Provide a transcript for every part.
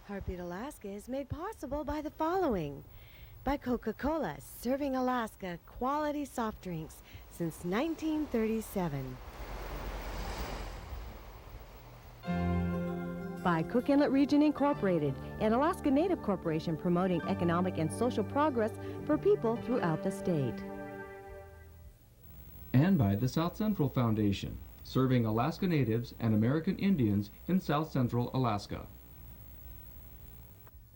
Heartbeat Alaska is made possible by the following. By Coca-Cola, serving Alaska quality soft drinks since 1937. By Cook Inlet Region Incorporated, an Alaska Native corporation promoting economic and social progress for people throughout the state. And by the South Central Foundation, serving Alaska Natives and American Indians in South Central Alaska.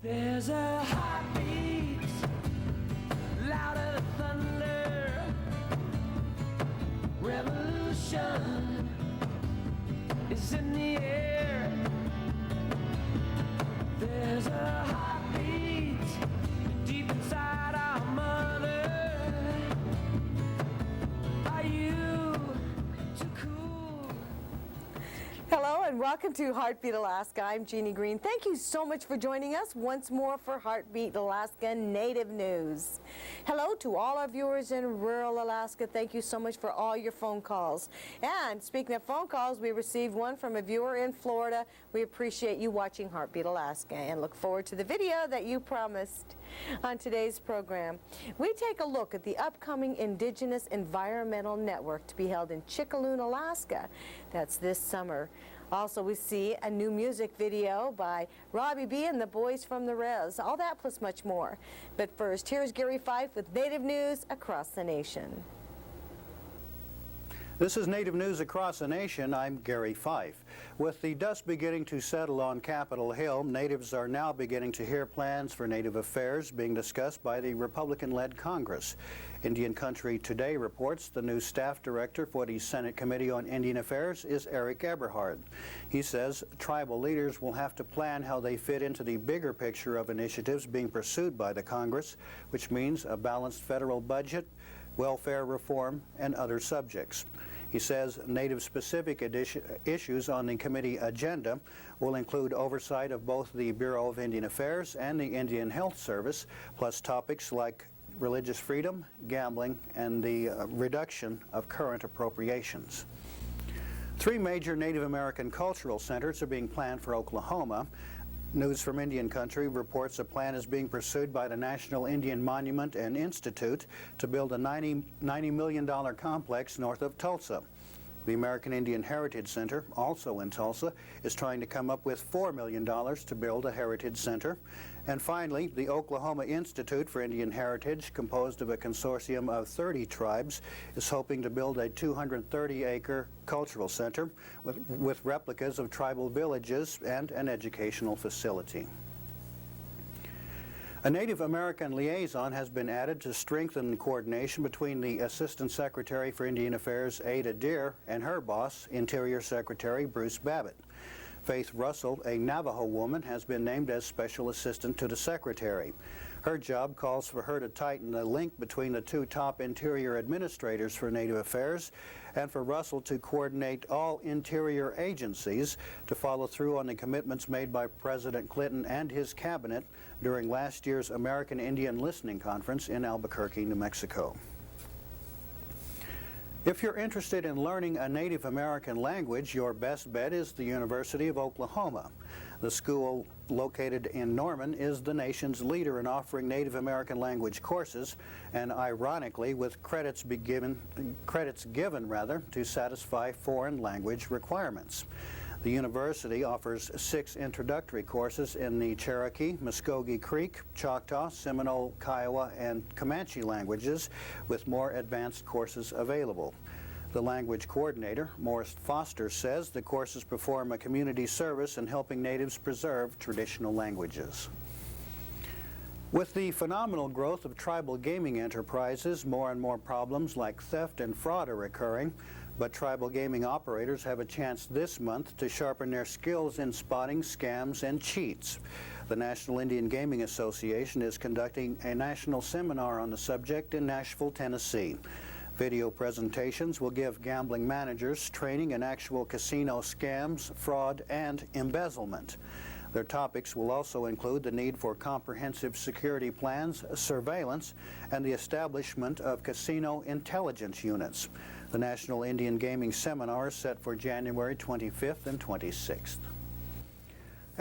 There's a heartbeat, louder than thunder, revolution is in the air. There's a heartbeat deep inside our mother. Are you too cool? Hello and welcome to Heartbeat Alaska. I'm Jeannie Green. Thank you so much for joining us once more for Heartbeat Alaska Native News. Hello to all our viewers in rural Alaska. Thank you so much for all your phone calls. And speaking of phone calls, we received one from a viewer in Florida. We appreciate you watching Heartbeat Alaska and look forward to the video that you promised. On today's program, we take a look at the upcoming Indigenous Environmental Network to be held in Chickaloon, Alaska. That's this summer. Also, we see a new music video by Robby Bee and the Boyz from the Res. All that plus much more. But first, here's Gary Fife with Native News Across the Nation. This is Native News Across the Nation. I'm Gary Fife. With the dust beginning to settle on Capitol Hill, natives are now beginning to hear plans for Native affairs being discussed by the Republican-led Congress. Indian Country Today reports the new staff director for the Senate Committee on Indian Affairs is Eric Eberhard. He says tribal leaders will have to plan how they fit into the bigger picture of initiatives being pursued by the Congress, which means a balanced federal budget, welfare reform, and other subjects. He says Native-specific issues on the committee agenda will include oversight of both the Bureau of Indian Affairs and the Indian Health Service, plus topics like religious freedom, gambling, and the reduction of current appropriations. 3 major Native American cultural centers are being planned for Oklahoma. News from Indian Country reports a plan is being pursued by the National Indian Monument and Institute to build a $90 million complex north of Tulsa. The American Indian Heritage Center, also in Tulsa, is trying to come up with $4 million to build a heritage center. And finally, the Oklahoma Institute for Indian Heritage, composed of a consortium of 30 tribes, is hoping to build a 230-acre cultural center with replicas of tribal villages and an educational facility. A Native American liaison has been added to strengthen coordination between the Assistant Secretary for Indian Affairs, Ada Deer, and her boss, Interior Secretary Bruce Babbitt. Faith Russell, a Navajo woman, has been named as Special Assistant to the Secretary. Her job calls for her to tighten the link between the 2 top Interior administrators for Native Affairs and for Russell to coordinate all Interior agencies to follow through on the commitments made by President Clinton and his cabinet during last year's American Indian Listening Conference in Albuquerque, New Mexico. If you're interested in learning a Native American language, your best bet is the University of Oklahoma. The school, located in Norman, is the nation's leader in offering Native American language courses, and ironically, with credits given to satisfy foreign language requirements. The university offers 6 introductory courses in the Cherokee, Muskogee Creek, Choctaw, Seminole, Kiowa, and Comanche languages, with more advanced courses available. The language coordinator, Morris Foster, says the courses perform a community service in helping natives preserve traditional languages. With the phenomenal growth of tribal gaming enterprises, more and more problems like theft and fraud are occurring. But tribal gaming operators have a chance this month to sharpen their skills in spotting scams and cheats. The National Indian Gaming Association is conducting a national seminar on the subject in Nashville, Tennessee. Video presentations will give gambling managers training in actual casino scams, fraud, and embezzlement. Their topics will also include the need for comprehensive security plans, surveillance, and the establishment of casino intelligence units. The National Indian Gaming Seminar is set for January 25th and 26th.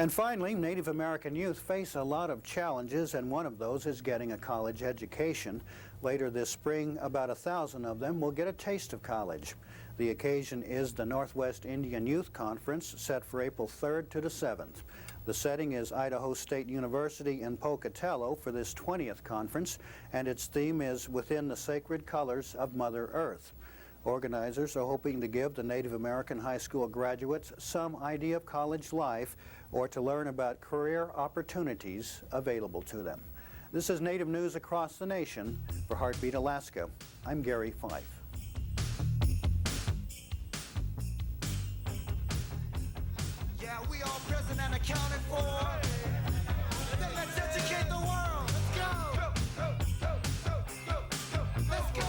And finally, Native American youth face a lot of challenges, and one of those is getting a college education. Later this spring, about 1,000 of them will get a taste of college. The occasion is the Northwest Indian Youth Conference, set for April 3rd to the 7th. The setting is Idaho State University in Pocatello for this 20th conference, and its theme is Within the Sacred Colors of Mother Earth. Organizers are hoping to give the Native American high school graduates some idea of college life or to learn about career opportunities available to them. This is Native News Across the Nation. For Heartbeat Alaska, I'm Gary Fife. Yeah, we all present and accounted for. Then let's educate the world. Let's go. Let's go.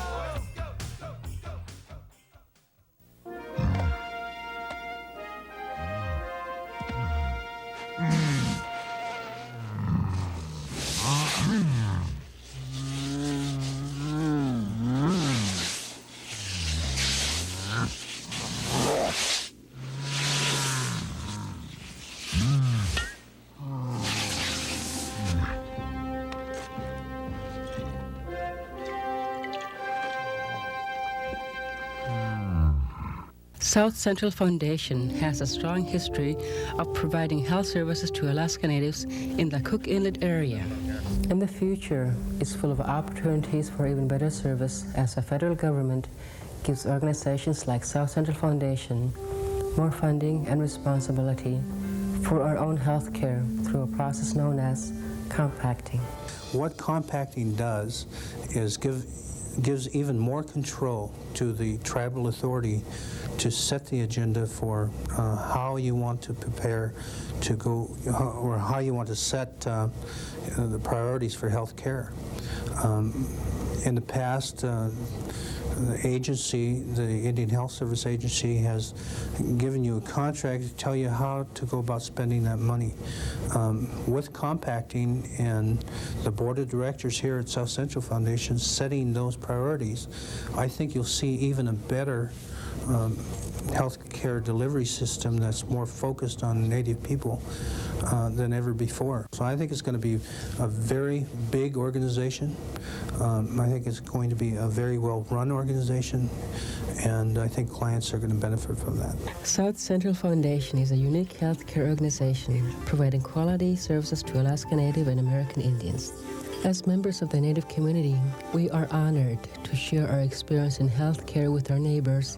South Central Foundation has a strong history of providing health services to Alaska Natives in the Cook Inlet area. And the future is full of opportunities for even better service as the federal government gives organizations like South Central Foundation more funding and responsibility for our own health care through a process known as compacting. What compacting does is gives even more control to the tribal authority to set the agenda for how you want to prepare to go, or how you want to set the priorities for health care. In the past, the agency, the Indian Health Service Agency, has given you a contract to tell you how to go about spending that money. With compacting and the board of directors here at South Central Foundation setting those priorities, I think you'll see even a better health care delivery system that's more focused on Native people than ever before. So I think it's going to be a very big organization. I think it's going to be a very well-run organization, and I think clients are going to benefit from that. South Central Foundation is a unique healthcare organization providing quality services to Alaska Native and American Indians. As members of the Native community, we are honored to share our experience in healthcare with our neighbors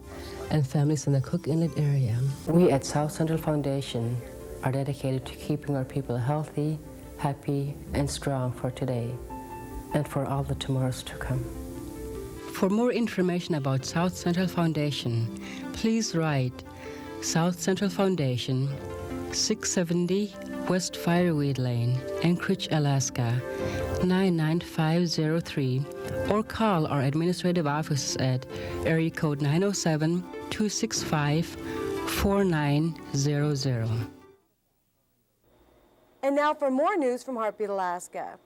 and families in the Cook Inlet area. We at South Central Foundation are dedicated to keeping our people healthy, happy, and strong for today and for all the tomorrows to come. For more information about South Central Foundation, please write South Central Foundation, 670 West Fireweed Lane, Anchorage, Alaska, 99503, or call our administrative office at area code 907-265-4900. And now for more news from Heartbeat Alaska.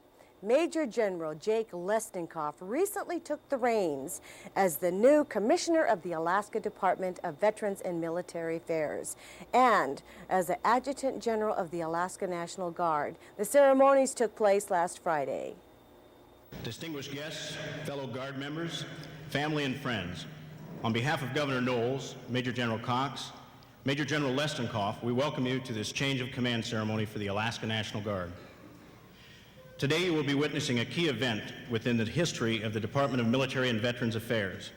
Major General Jake Lestenkoff recently took the reins as the new Commissioner of the Alaska Department of Veterans and Military Affairs and as the Adjutant General of the Alaska National Guard. The ceremonies took place last Friday. Distinguished guests, fellow Guard members, family and friends, on behalf of Governor Knowles, Major General Cox, Major General Lestenkoff, we welcome you to this change of command ceremony for the Alaska National Guard. Today you will be witnessing a key event within the history of the Department of Military and Veterans Affairs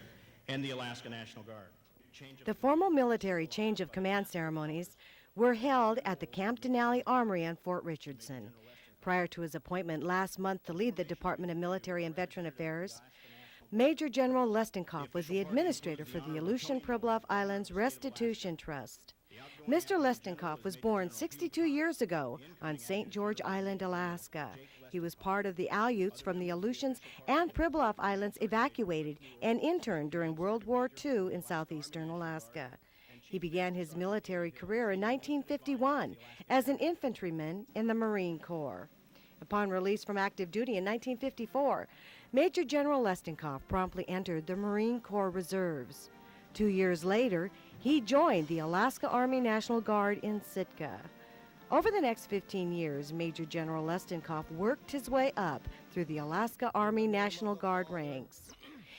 and the Alaska National Guard. The formal military change of command ceremonies were held at the Camp Denali Armory on Fort Richardson. Prior to his appointment last month to lead the Department of Military and Veteran Affairs, Major General Lestenkoff was the administrator for the Aleutian Pribilof Islands Restitution Trust. Mr. Lestenkoff was born 62 years ago on St. George Island, Alaska. He was part of the Aleuts from the Aleutians and Pribilof Islands evacuated and interned during World War II in southeastern Alaska. He began his military career in 1951 as an infantryman in the Marine Corps. Upon release from active duty in 1954, Major General Lestenkoff promptly entered the Marine Corps Reserves. 2 years later, he joined the Alaska Army National Guard in Sitka. Over the next 15 years, Major General Lestenkoff worked his way up through the Alaska Army National Guard ranks.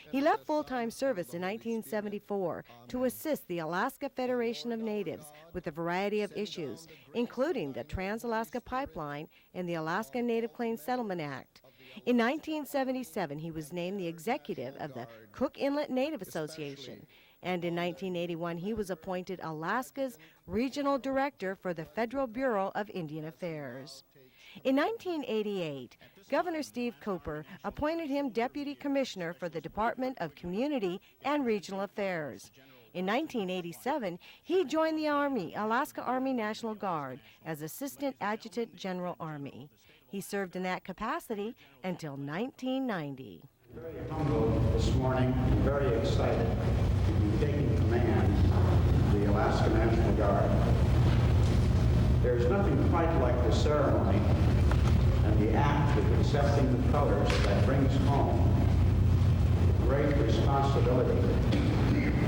He left full-time service in 1974 to assist the Alaska Federation of Natives with a variety of issues, including the Trans-Alaska Pipeline and the Alaska Native Claims Settlement Act. In 1977, he was named the executive of the Cook Inlet Native Association, and in 1981, he was appointed Alaska's Regional Director for the Federal Bureau of Indian Affairs. In 1988, Governor Steve Cooper appointed him Deputy Commissioner for the Department of Community and Regional Affairs. In 1987, he joined the Army, Alaska Army National Guard, as Assistant Adjutant General Army. He served in that capacity until 1990. Very humbled this morning and very excited to be taking command of the Alaska National Guard. There's nothing quite like the ceremony and the act of accepting the colors that brings home the great responsibility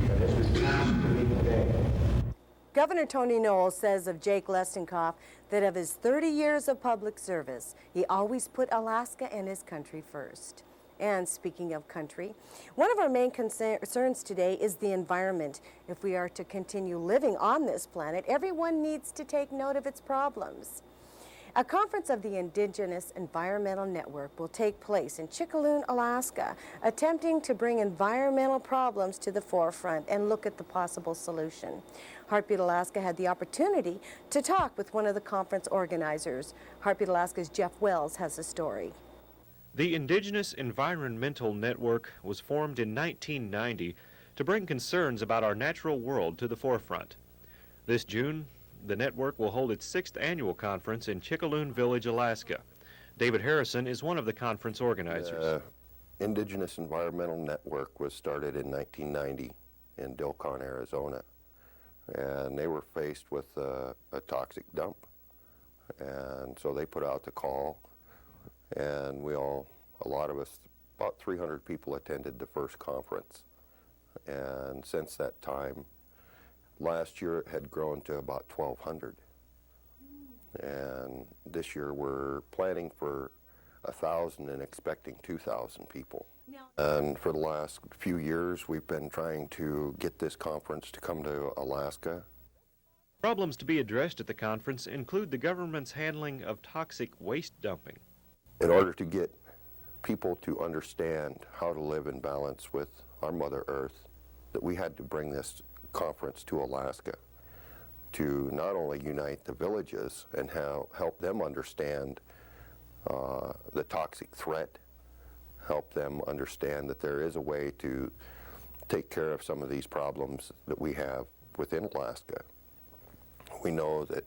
that has been passed to me today. Governor Tony Knowles says of Jake Lestenkoff that of his 30 years of public service, he always put Alaska and his country first. And speaking of country, one of our main concerns today is the environment. If we are to continue living on this planet, everyone needs to take note of its problems. A conference of the Indigenous Environmental Network will take place in Chignik, Alaska, attempting to bring environmental problems to the forefront and look at the possible solution. Heartbeat Alaska had the opportunity to talk with one of the conference organizers. Heartbeat Alaska's Jeff Wells has a story. The Indigenous Environmental Network was formed in 1990 to bring concerns about our natural world to the forefront. This June, the network will hold its 6th annual conference in Chignik Village, Alaska. David Harrison is one of the conference organizers. The Indigenous Environmental Network was started in 1990 in Dilcon, Arizona. And they were faced with a toxic dump. And so they put out the call. And a lot of us, about 300 people attended the first conference. And since that time, last year it had grown to about 1,200. And this year we're planning for 1,000 and expecting 2,000 people. And for the last few years, we've been trying to get this conference to come to Alaska. Problems to be addressed at the conference include the government's handling of toxic waste dumping. In order to get people to understand how to live in balance with our Mother Earth, that we had to bring this conference to Alaska to not only unite the villages and help them understand the toxic threat, help them understand that there is a way to take care of some of these problems that we have within Alaska. We know that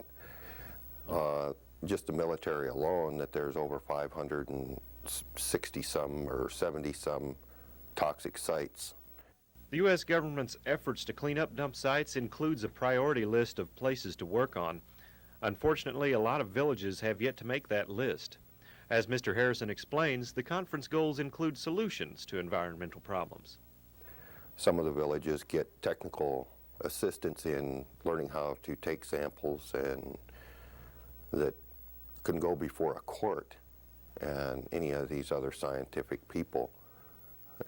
just the military alone, that there's over 560 some or 70 some toxic sites. The U.S. government's efforts to clean up dump sites includes a priority list of places to work on. Unfortunately, a lot of villages have yet to make that list. As Mr. Harrison explains, the conference goals include solutions to environmental problems. Some of the villages get technical assistance in learning how to take samples and that can go before a court and any of these other scientific people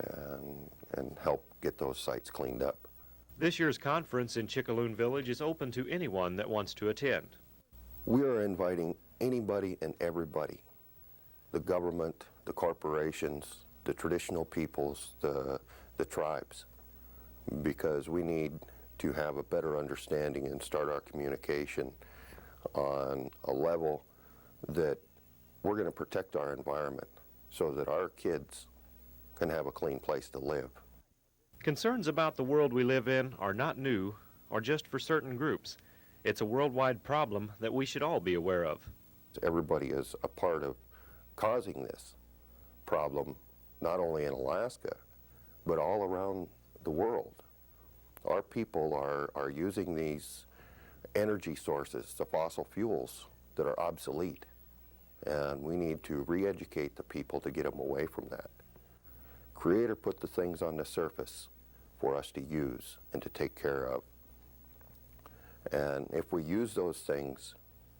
and help get those sites cleaned up. This year's conference in Chignik Village is open to anyone that wants to attend. We are inviting anybody and everybody, the government, the corporations, the traditional peoples, the tribes, because we need to have a better understanding and start our communication on a level that we're going to protect our environment so that our kids can have a clean place to live. Concerns about the world we live in are not new or just for certain groups. It's a worldwide problem that we should all be aware of. Everybody is a part of causing this problem, not only in Alaska, but all around the world. Our people are using these energy sources, the fossil fuels, that are obsolete. And we need to re-educate the people to get them away from that. Creator put the things on the surface for us to use and to take care of. And if we use those things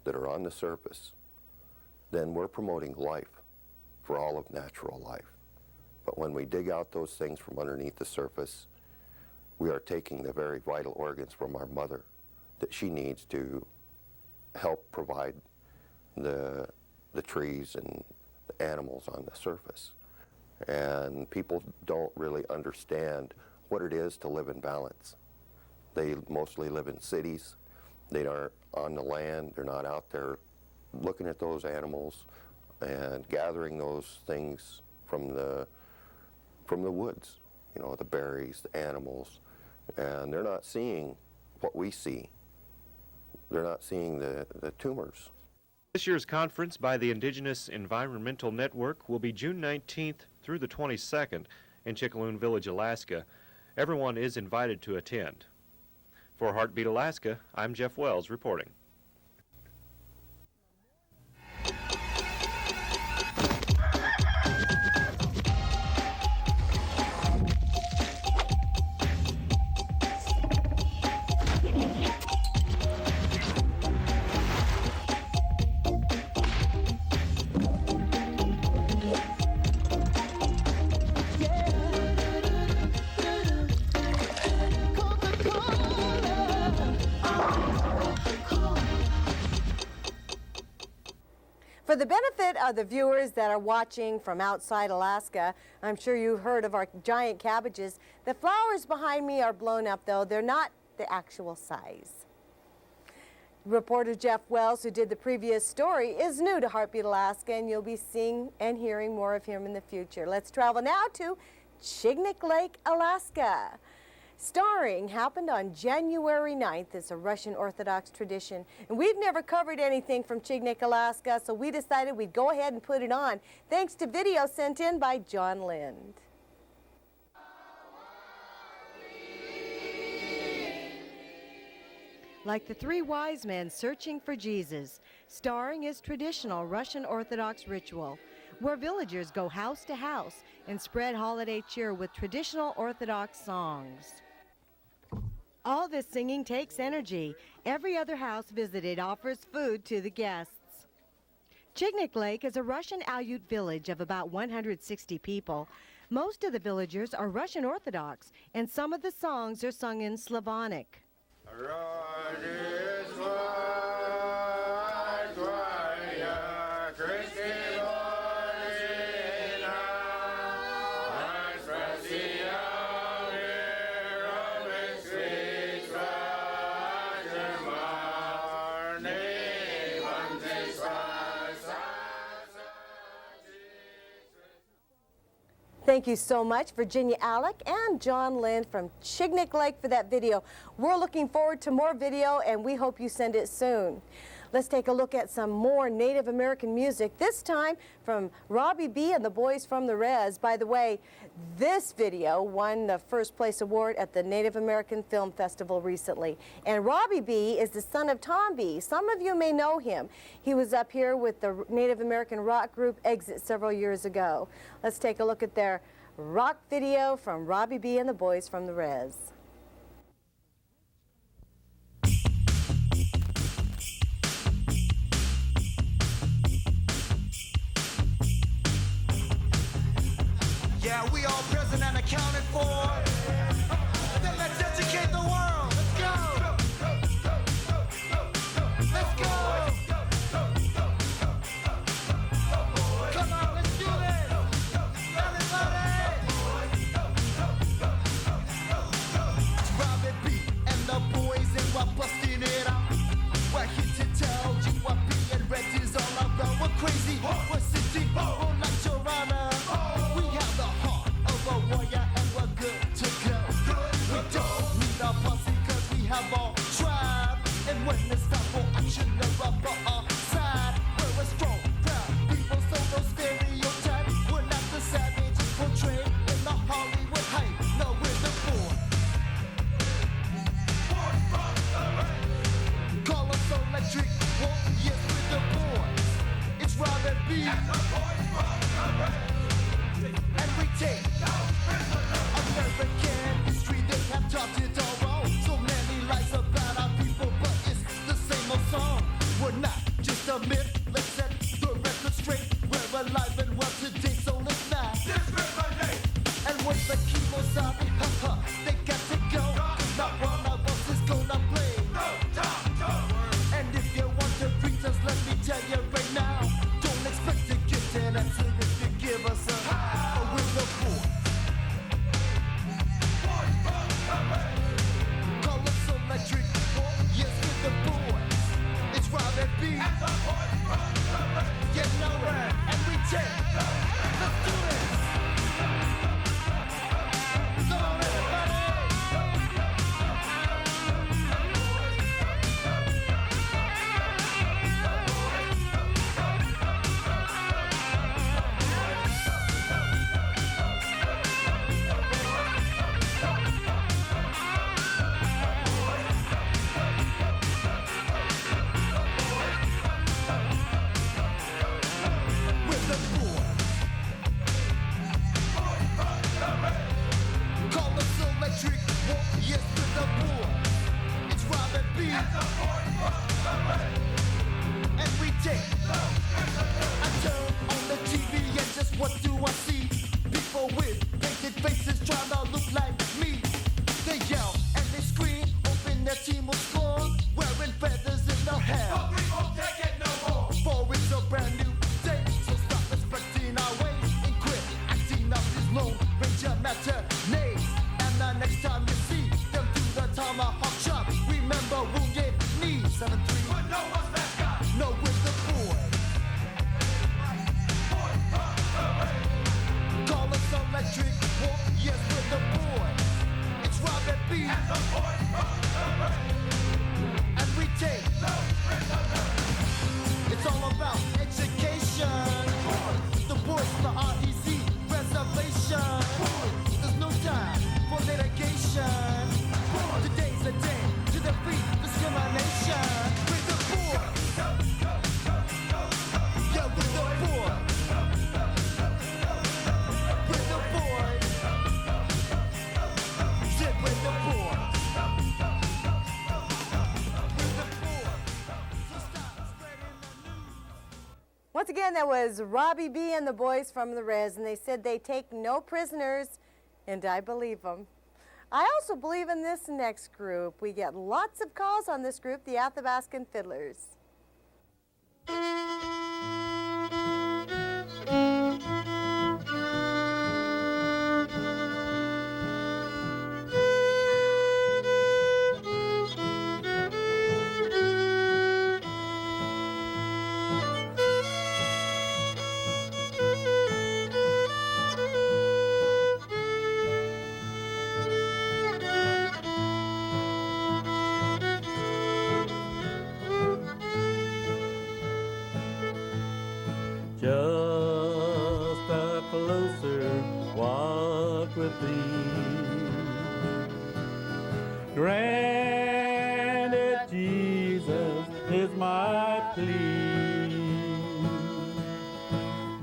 that are on the surface, then we're promoting life for all of natural life. But when we dig out those things from underneath the surface, we are taking the very vital organs from our mother that she needs to help provide the trees and the animals on the surface. And people don't really understand what it is to live in balance. They mostly live in cities. They aren't on the land. They're not out there looking at those animals and gathering those things from the woods, you know, the berries, the animals, and they're not seeing what we see. They're not seeing the tumors. This year's conference by the Indigenous Environmental Network will be June 19th through the 22nd in Chickaloon Village, Alaska. Everyone is invited to attend. For Heartbeat Alaska, I'm Jeff Wells reporting. For the benefit of the viewers that are watching from outside Alaska, I'm sure you've heard of our giant cabbages. The flowers behind me are blown up, though. They're not the actual size. Reporter Jeff Wells, who did the previous story, is new to Heartbeat Alaska, and you'll be seeing and hearing more of him in the future. Let's travel now to Chignik Lake, Alaska. Starring happened on January 9th. It's a Russian Orthodox tradition. And we've never covered anything from Chignik, Alaska, so we decided we'd go ahead and put it on, thanks to video sent in by John Lind. Like the three wise men searching for Jesus, starring is traditional Russian Orthodox ritual, where villagers go house to house and spread holiday cheer with traditional Orthodox songs. All this singing takes energy. Every other house visited offers food to the guests. Chignik Lake is a Russian Aleut village of about 160 people. Most of the villagers are Russian Orthodox, and some of the songs are sung in Slavonic. Thank you so much, Virginia Alec and John Lind from Chignik Lake, for that video. We're looking forward to more video, and we hope you send it soon. Let's take a look at some more Native American music, this time from Robby Bee and the Boyz from the Res. By the way, this video won the first place award at the Native American Film Festival recently. And Robby Bee is the son of Tom Bee. Some of you may know him. He was up here with the Native American rock group Exit several years ago. Let's take a look at their rock video from Robby Bee and the Boyz from the Res. Yeah, we all present and accounted for. Then let's educate the world. Let's go. Let's go. Come on, let's do this. Everybody. Robby Bee and the Boyz, and we're busting it out. We're here to tell you what being red is all about. We're crazy, we're sitting, we're like your honor. We have the heart of a warrior, and we're good to go. We don't need a posse. sorry, haha, they got to go. Not one of us is gonna play. And if you want to preach us, let me tell you right now, don't expect to get an answer if you give us a with the boy. Call us electric, yes, with the boys. It's Robby Bee. You know it, and we take. Let's do this. Come on, everybody. With the boys. Call us electric, yes, with the boys. It's Robby Bee. And we take. I turn on the TV and just what do I see? People with painted faces trying to look like me. They yell and they scream, hoping their team will score, wearing feathers in their hair. But we won't take it no more. For it's a brand new day, so stop respecting our ways and quit acting up these Lone Ranger matinees. And the next time you see them do the tomahawk chop, remember wounded knees. 7-3. But no one's that guy. No, with the boys. Call us electric, yes, with the boys. It's Robby Bee. And we take. It's all about education. The boys from the REC reservation. There's no time for litigation. Today's the day to defeat discrimination. With the boys. Yeah, with the boys. With the boys. Sit with the boys. With the boys. So stop spreading the news. Once again, that was Robby Bee and the Boys from the Res, and they said they take no prisoners, and I believe them. I also believe in this next group. We get lots of calls on this group, the Athabaskan Fiddlers. Just a closer walk with thee. Granted, Jesus is my plea.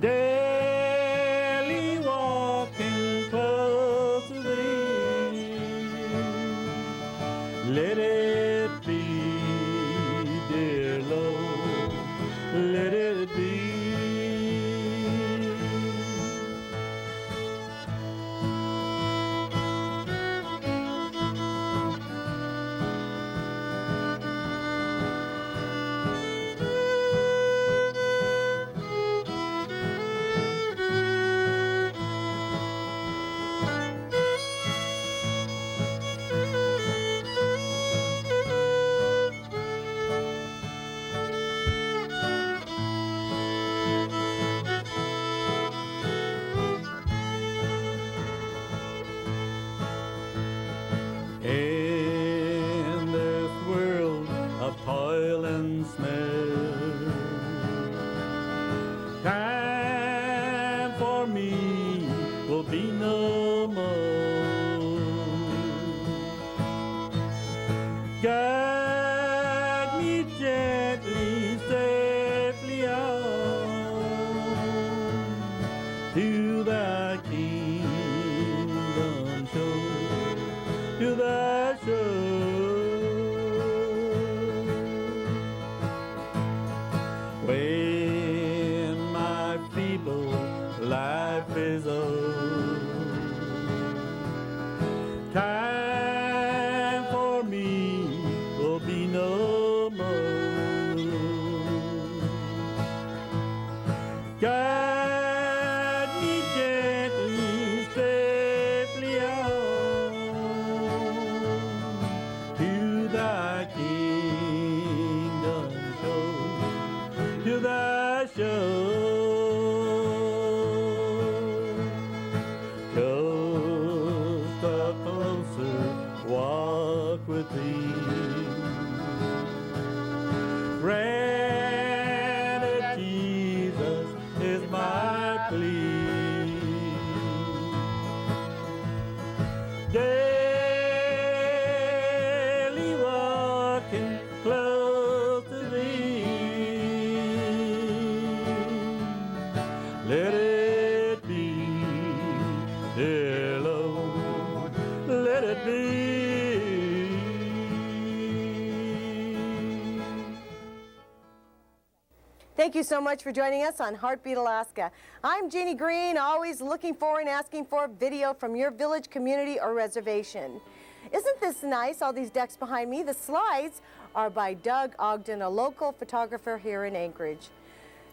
Daily walking close to thee. Let it be, dear Lord, let it be. In this world of toil and snare, time for me will be no more. Guide me gently, safely on to thy kingdom shore, to thy shore. When my feeble life is old, hello, let it be. Thank you so much for joining us on Heartbeat Alaska. I'm Jeannie Green, always looking for and asking for a video from your village, community, or reservation. Isn't this nice, all these decks behind me? The slides are by Doug Ogden, a local photographer here in Anchorage.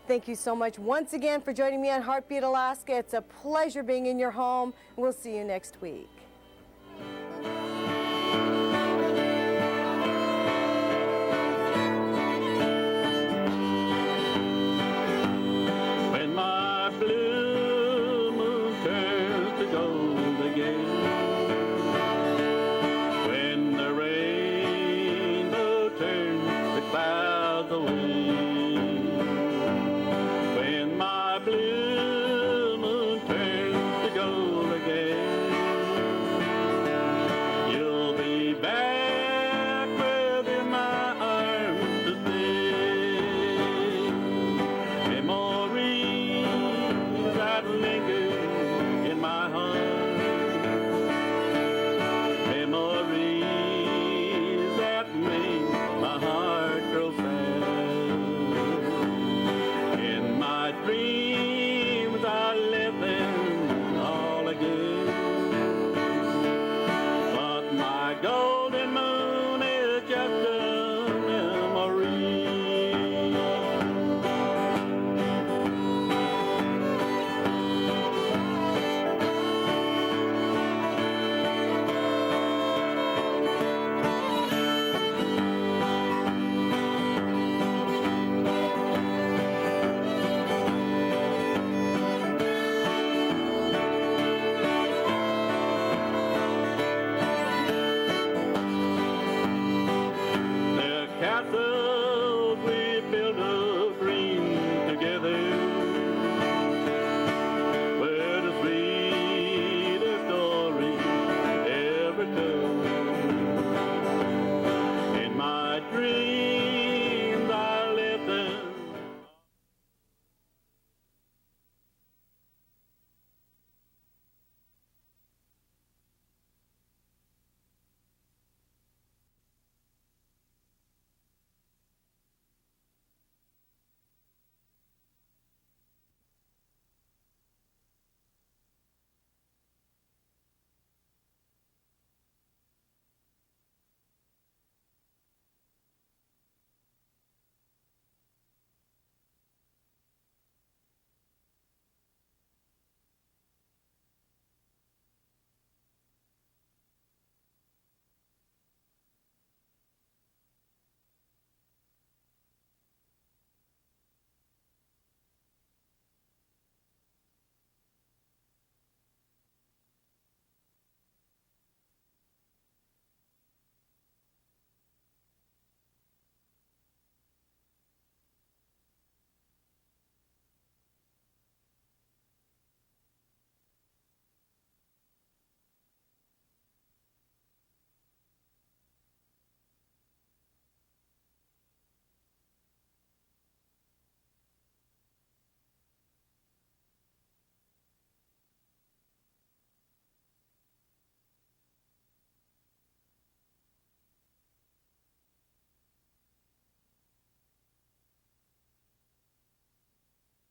Thank you so much once again for joining me on Heartbeat Alaska. It's a pleasure being in your home. We'll see you next week.